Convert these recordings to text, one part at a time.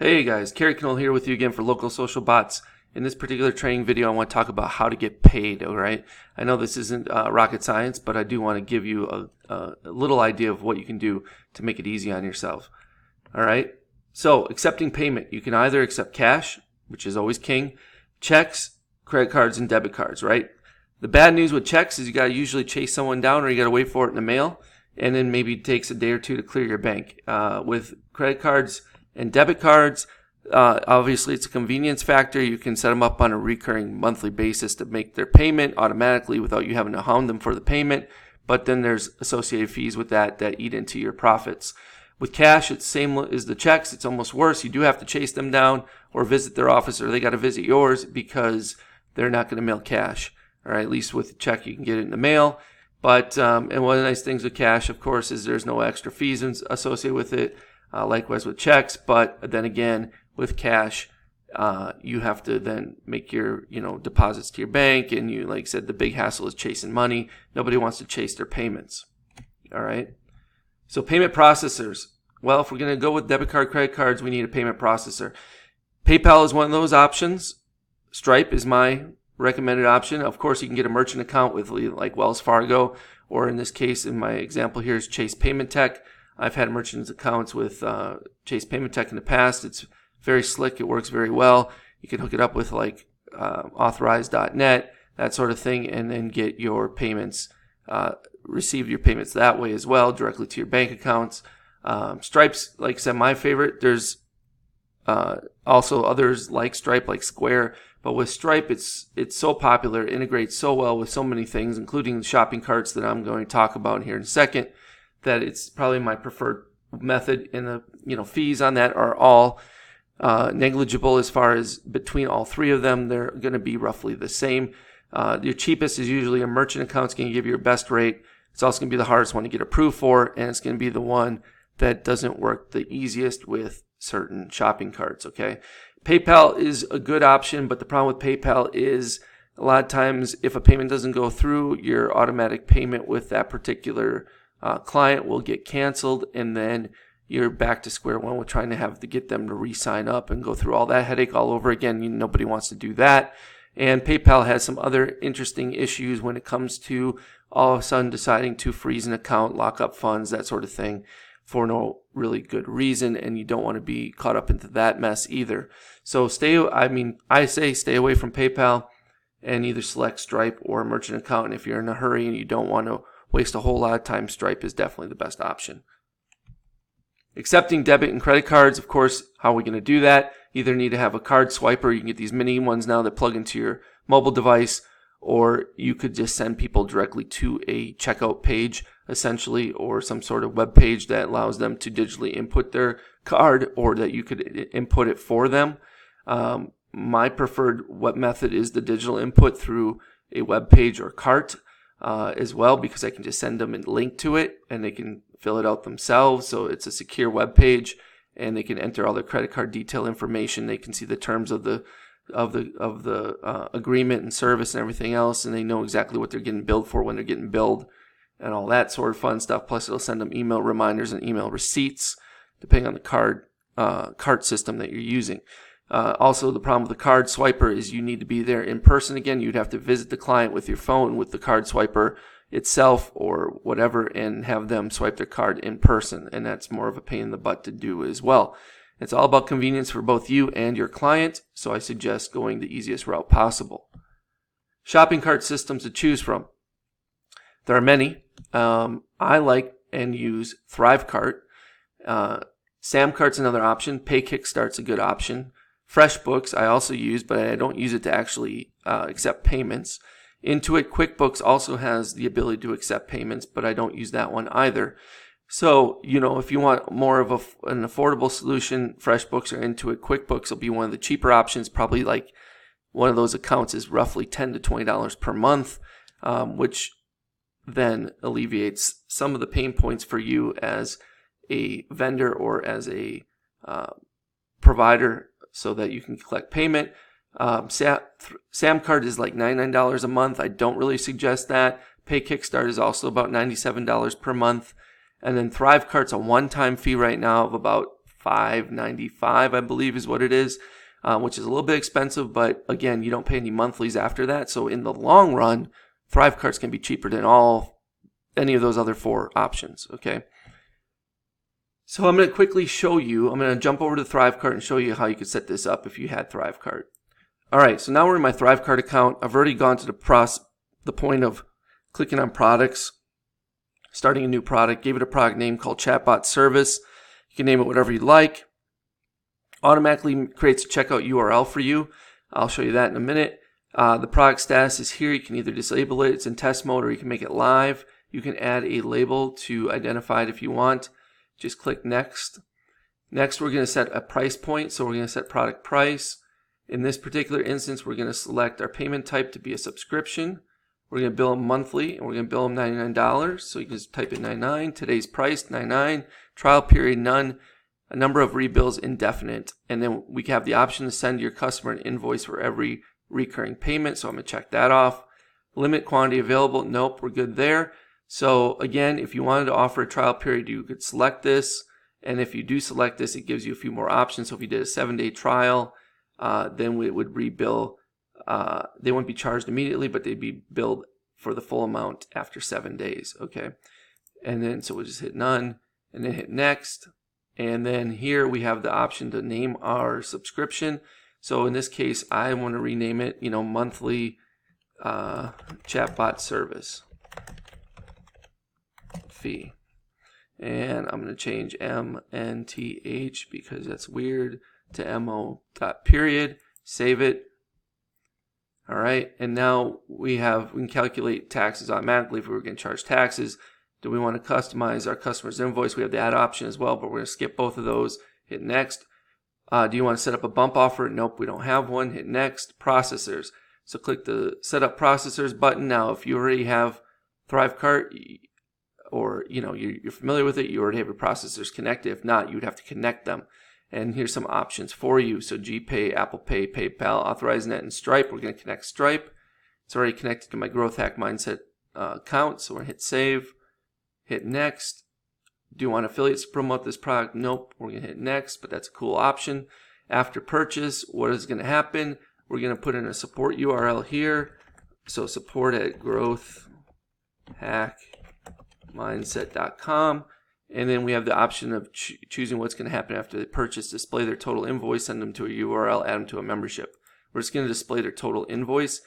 Hey guys, Kerry Knoll here with you again for Local Social Bots. In this particular training video, I want to talk about how to get paid, alright? I know this isn't rocket science, but I do want to give you a little idea of what you can do to make it easy on yourself. Alright? So, accepting payment. You can either accept cash, which is always king, checks, credit cards, and debit cards, right? The bad news with checks is you got to usually chase someone down or you got to wait for it in the mail, and then maybe it takes a day or two to clear your bank. With credit cards and debit cards, obviously it's a convenience factor. You can set them up on a recurring monthly basis to make their payment automatically without you having to hound them for the payment. But then there's associated fees with that eat into your profits. With cash, it's same as the checks. It's almost worse. You do have to chase them down or visit their office, or they got to visit yours because they're not going to mail cash. All right, at least with the check, you can get it in the mail. But and one of the nice things with cash, of course, is there's no extra fees associated with it. Likewise with checks, but then again, with cash, you have to then make your deposits to your bank, and you, like I said, the big hassle is chasing money. Nobody wants to chase their payments. All right. So payment processors. Well, if we're going to go with debit card, credit cards, we need a payment processor. PayPal is one of those options. Stripe is my recommended option. Of course, you can get a merchant account with like Wells Fargo, or in this case, in my example here, is Chase Payment Tech. I've had merchants accounts with Chase Payment Tech in the past. It's very slick. It works very well. You can hook it up with like authorize.net, that sort of thing, and then get your payments, receive your payments that way as well, directly to your bank accounts. Stripe's, like I said, my favorite. There's also others like Stripe, like Square. But with Stripe, it's so popular. It integrates so well with so many things, including the shopping carts that I'm going to talk about here in a second, that it's probably my preferred method. And the fees on that are all negligible as far as between all three of them. They're going to be roughly the same. Your cheapest is usually a merchant account. It's going to give you your best rate. It's also going to be the hardest one to get approved for, and it's going to be the one that doesn't work the easiest with certain shopping carts. Okay, PayPal is a good option, but the problem with PayPal is a lot of times if a payment doesn't go through, your automatic payment with that particular client will get canceled, and then you're back to square one with trying to have to get them to re-sign up and go through all that headache all over again. Nobody wants to do that. And PayPal has some other interesting issues when it comes to all of a sudden deciding to freeze an account, lock up funds, that sort of thing, for no really good reason, and you don't want to be caught up into that mess either. So I say stay away from PayPal and either select Stripe or a merchant account. And if you're in a hurry and you don't want to waste a whole lot of time, Stripe is definitely the best option. Accepting debit and credit cards, of course, how are we going to do that? Either need to have a card swiper. You can get these mini ones now that plug into your mobile device, or you could just send people directly to a checkout page, essentially, or some sort of web page that allows them to digitally input their card, or that you could input it for them. My preferred web method is the digital input through a web page or cart. As well, because I can just send them a link to it and they can fill it out themselves. So it's a secure web page, and they can enter all their credit card detail information. They can see the terms of the agreement and service and everything else, and they know exactly what they're getting billed for when they're getting billed, and all that sort of fun stuff. Plus, it'll send them email reminders and email receipts depending on the cart system that you're using. Also, the problem with the card swiper is you need to be there in person again. You'd have to visit the client with your phone with the card swiper itself or whatever and have them swipe their card in person, and that's more of a pain in the butt to do as well. It's all about convenience for both you and your client, so I suggest going the easiest route possible. Shopping cart systems to choose from. There are many. I like and use ThriveCart. Samcart's another option. PayKickstart's a good option. FreshBooks I also use, but I don't use it to actually accept payments. Intuit QuickBooks also has the ability to accept payments, but I don't use that one either. So, if you want more of an affordable solution, FreshBooks or Intuit QuickBooks will be one of the cheaper options. Probably like one of those accounts is roughly $10 to $20 per month, which then alleviates some of the pain points for you as a vendor or as a provider, so that you can collect payment. Samcart is like $99 a month. I don't really suggest that. PayKickstart is also about $97 per month. And then ThriveCart's a one-time fee right now of about $5.95, I believe is what it is, which is a little bit expensive, but again, you don't pay any monthlies after that. So in the long run, Thrive carts can be cheaper than any of those other 4 options, okay? So I'm going to quickly show you, I'm going to jump over to Thrive cart and show you how you could set this up if you had Thrive cart. All right, so now we're in my Thrive cart account. I've already gone to the point of clicking on products, starting a new product, gave it a product name called Chatbot Service. You can name it whatever you like. Automatically creates a checkout URL for you. I'll show you that in a minute. The product status is here. You can either disable it, it's in test mode, or you can make it live. You can add a label to identify it if you want. Just click next. Next, we're going to set a price point. So we're going to set product price. In this particular instance, we're going to select our payment type to be a subscription. We're going to bill them monthly, and we're going to bill them $99. So you can just type in $99. Today's price, $99. Trial period, none. A number of rebills, indefinite. And then we have the option to send your customer an invoice for every recurring payment. So I'm going to check that off. Limit quantity available. Nope, we're good there. So again, if you wanted to offer a trial period, you could select this. And if you do select this, it gives you a few more options. So if you did a 7-day trial, then we would rebill. They wouldn't be charged immediately, but they'd be billed for the full amount after 7 days. Okay. And then, so we'll just hit none and then hit next. And then here we have the option to name our subscription. So in this case, I want to rename it, monthly chatbot service fee. And I'm going to change MNTH because that's weird to MO period. Save it. All right. And now we can calculate taxes automatically if we were going to charge taxes. Do we want to customize our customer's invoice? We have that option as well, but we're going to skip both of those. Hit next. Do you want to set up a bump offer? Nope, we don't have one. Hit next. Processors. So click the set up processors button. Now, if you already have ThriveCart, or you're familiar with it, you already have your processors connected. If not, you would have to connect them. And here's some options for you. So GPay, Apple Pay, PayPal, AuthorizeNet, and Stripe. We're going to connect Stripe. It's already connected to my Growth Hack Mindset account. So we're going to hit save. Hit next. Do you want affiliates to promote this product? Nope. We're going to hit next, but that's a cool option. After purchase, what is going to happen? We're going to put in a support URL here. So support at GrowthHackMindset.com. And then we have the option of choosing what's going to happen after they purchase. Display their total invoice, send them to a URL, add them to a membership. We're just going to display their total invoice.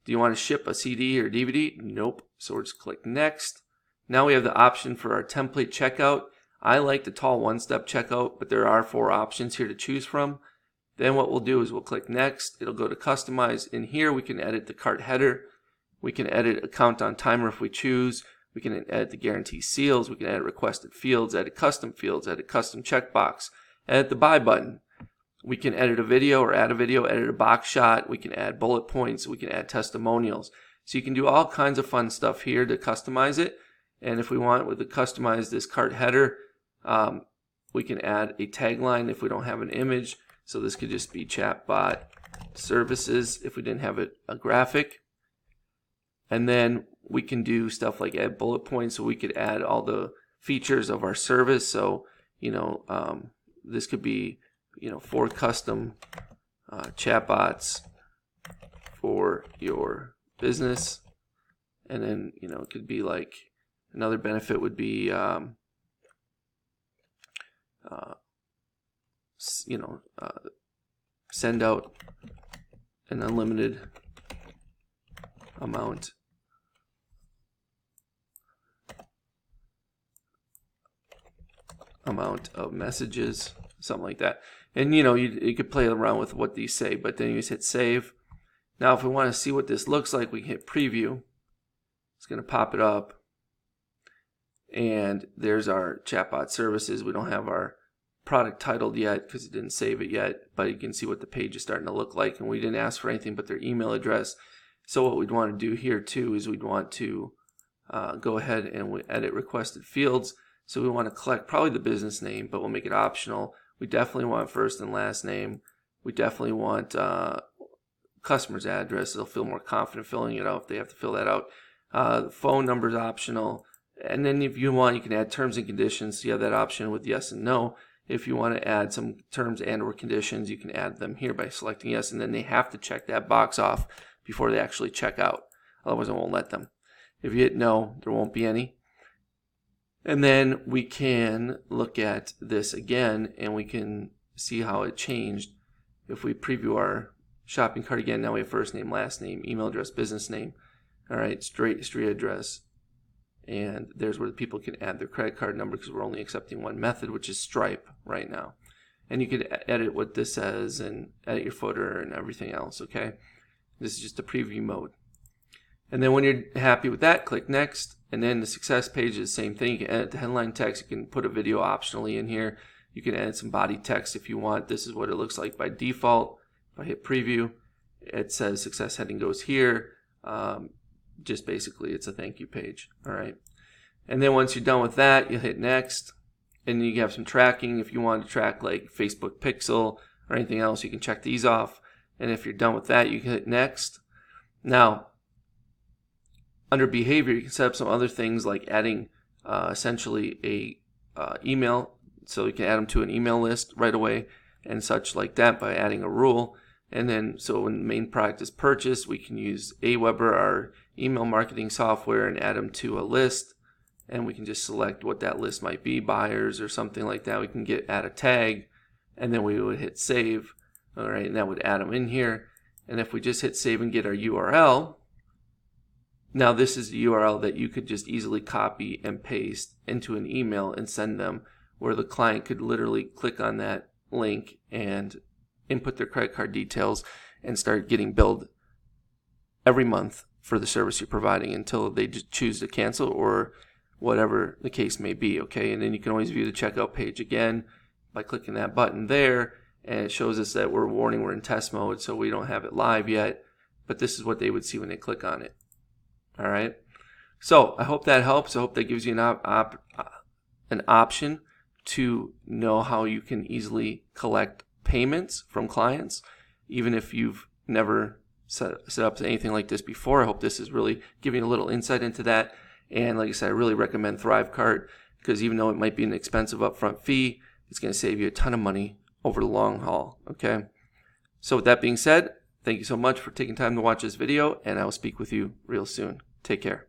Do you want to ship a CD or DVD? Nope. So we're just click next. Now we have the option for our template checkout. I like the tall one-step checkout, but there are 4 options here to choose from. Then what we'll do is we'll click next. It'll go to customize. In here we can edit the cart header. We can edit a countdown timer if we choose. We can edit the guarantee seals. We can edit requested fields, edit custom checkbox, edit the buy button. We can edit a video or add a video, edit a box shot. We can add bullet points. We can add testimonials. So you can do all kinds of fun stuff here to customize it. And if we want to customize this cart header, we can add a tagline if we don't have an image. So this could just be chatbot services if we didn't have a graphic. And then we can do stuff like add bullet points. So we could add all the features of our service. So, this could be, 4 custom chatbots for your business. And then, it could be like, another benefit would be, send out an unlimited amount of messages, something like that. And you could play around with what these say, but then you just hit save. Now if we want to see what this looks like, we can hit preview. It's going to pop it up. And there's our chatbot services. We don't have our product titled yet because it didn't save it yet, but you can see what the page is starting to look like. And we didn't ask for anything but their email address. So what we'd want to do here too is we'd want to go ahead and edit requested fields. So we want to collect probably the business name, but we'll make it optional. We definitely want first and last name. We definitely want customer's address. They'll feel more confident filling it out if they have to fill that out. The phone number is optional. And then if you want, you can add terms and conditions. So you have that option with yes and no. If you want to add some terms and or conditions, you can add them here by selecting yes, and then they have to check that box off before they actually check out. Otherwise, it won't let them. If you hit no, there won't be any. And then we can look at this again, and we can see how it changed. If we preview our shopping cart again, now we have first name, last name, email address, business name, all right, street address, and there's where the people can add their credit card number, because we're only accepting one method, which is Stripe right now. And you can edit what this says and edit your footer and everything else, okay? This is just a preview mode. And then when you're happy with that, click next. And then the success page is the same thing. You can edit the headline text. You can put a video optionally in here. You can add some body text if you want. This is what it looks like by default. If I hit preview, it says success heading goes here. Just basically it's a thank you page. All right. And then once you're done with that, you hit next. And you have some tracking. If you want to track like Facebook Pixel or anything else, you can check these off. And if you're done with that, you can hit next. Now, under behavior, you can set up some other things like adding essentially a email, so you can add them to an email list right away and such like that by adding a rule. And then so when the main product is purchased, we can use Aweber, our email marketing software, and add them to a list. And we can just select what that list might be, buyers or something like that. We can add a tag, and then we would hit save. All right, and that would add them in here. And if we just hit save and get our URL, now this is the URL that you could just easily copy and paste into an email and send them, where the client could literally click on that link and input their credit card details and start getting billed every month for the service you're providing until they just choose to cancel or whatever the case may be, okay? And then you can always view the checkout page again by clicking that button there, and it shows us that we're in test mode, so we don't have it live yet, but this is what they would see when they click on it. All right, so I hope that helps. I hope that gives you an option to know how you can easily collect payments from clients, even if you've never set up anything like this before. I hope this is really giving a little insight into that. And like I said, I really recommend ThriveCart, because even though it might be an expensive upfront fee, it's going to save you a ton of money over the long haul. Okay, so with that being said, thank you so much for taking time to watch this video, and I will speak with you real soon. Take care.